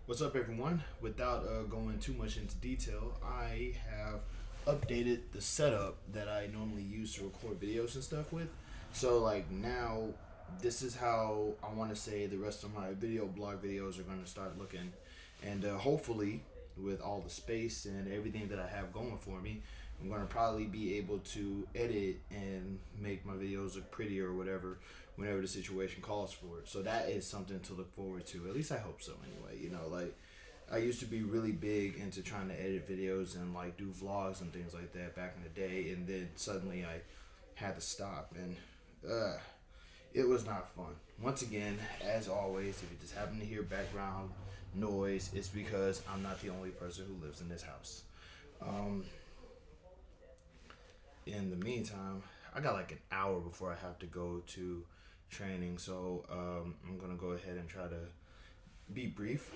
What's up, everyone? Without going too much into detail, I have updated the setup that I normally use to record videos and stuff with. So, like, now, this is how I want to say the rest of my video blog videos are going to start looking. And hopefully, with all the space and everything that I have going for me, I'm going to probably be able to edit and make my videos look prettier or whatever whenever the situation calls for it. So that is something to look forward to. At least I hope so anyway. Like I used to be really big into trying to edit videos and like do vlogs and things like that back in the day, and then suddenly I had to stop, and it was not fun. Once again, as always, if you just happen to hear background noise, it's because I'm not the only person who lives in this house. Um, in the meantime, I got like an hour before I have to go to training, so I'm gonna go ahead and try to be brief.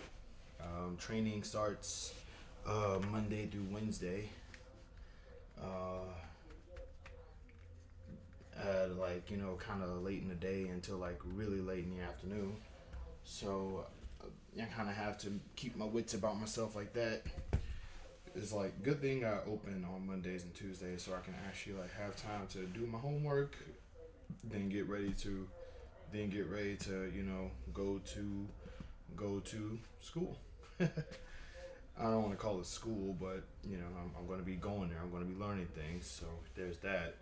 Training starts Monday through Wednesday, uh, at like kind of late in the day until like really late in the afternoon. So I kind of have to keep my wits about myself like that. It's like good thing I open on Mondays and Tuesdays so I can actually like have time to do my homework, then get ready to go to school. I don't want to call it school, but I'm going to be going there. I'm going to be learning things. So there's that.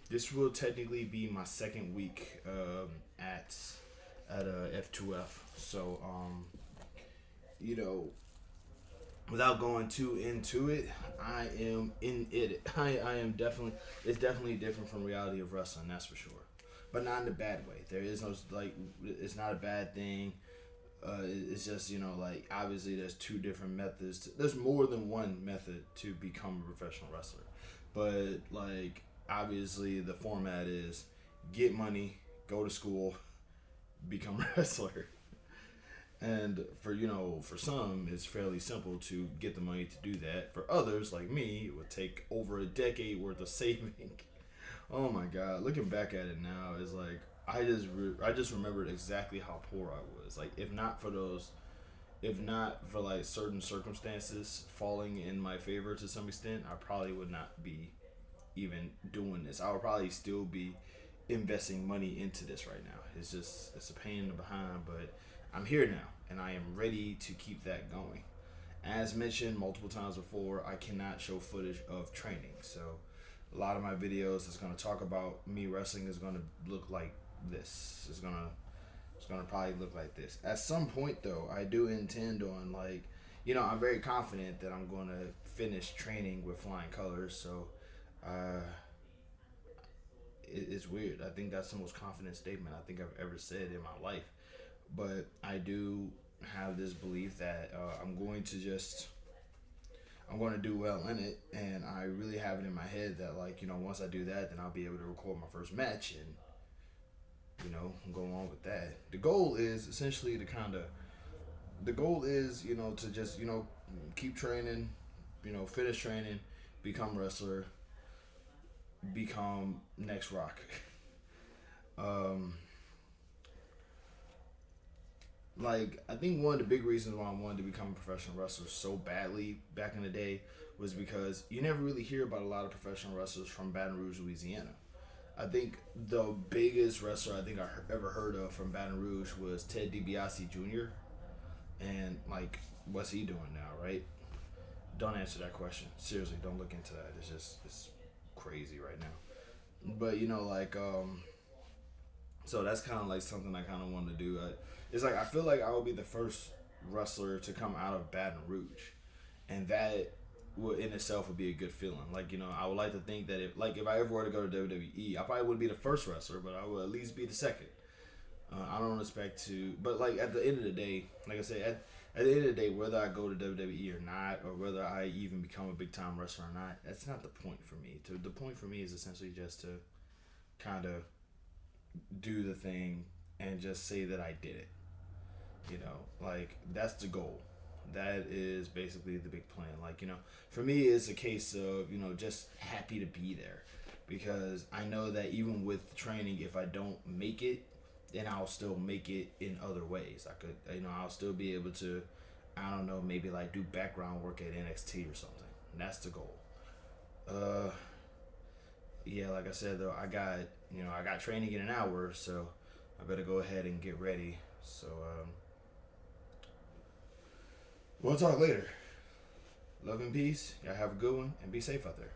This will technically be my second week at F2F. So you know, without going too into it, I am in it. I am definitely. It's definitely different from reality of wrestling. That's for sure. But not in a bad way. There is no like. It's not a bad thing. It's just like obviously there's two different methods. There's more than one method to become a professional wrestler, but like obviously the format is get money, go to school, become a wrestler. And for some, it's fairly simple to get the money to do that. For others, like me, it would take over a decade worth of saving. Oh my God! Looking back at it now, is like I just remembered exactly how poor I was. Like if not for like certain circumstances falling in my favor to some extent, I probably would not be even doing this. I would probably still be investing money into this right now. It's a pain in the behind, but I'm here now and I am ready to keep that going. As mentioned multiple times before, I cannot show footage of training. So a lot of my videos that's going to talk about me wrestling is going to look like this. It's gonna probably look like this. At some point, though, I do intend on I'm very confident that I'm going to finish training with flying colors. So, uh, it's weird. I think that's the most confident statement I think I've ever said in my life. But I do have this belief that I'm going to do well in it, and I really have it in my head that once I do that, then I'll be able to record my first match and go on with that. The goal is essentially the goal is to just keep training, finish training, become wrestler, become next rock. um like I think one of the big reasons why I wanted to become a professional wrestler so badly back in the day was because you never really hear about a lot of professional wrestlers from Baton Rouge, Louisiana. I think the biggest wrestler I think I ever heard of from Baton Rouge was Ted DiBiase Jr. And like, what's he doing now, right? Don't answer that question. Seriously, don't look into that. It's crazy right now. But so that's kind of like something I kind of wanted to do. It's like I feel like I will be the first wrestler to come out of Baton Rouge, and that would in itself would be a good feeling. Like I would like to think that if I ever were to go to WWE, I probably wouldn't be the first wrestler, but I would at least be the second. I don't expect to, but like at the end of the day, like I said, at the end of the day, whether I go to WWE or not, or whether I even become a big time wrestler or not, that's not the point for me. The point for me is essentially just to kind of do the thing and just say that I did it. Like that's the goal. That is basically the big plan. For me, it's a case of just happy to be there, because I know that even with training, if I don't make it, then I'll still make it in other ways. I could, I'll still be able to I don't know, maybe like do background work at NXT or something. And that's the goal. Uh, yeah, like I said though, I got training in an hour, so I better go ahead and get ready. So we'll talk later. Love and peace. Y'all have a good one and be safe out there.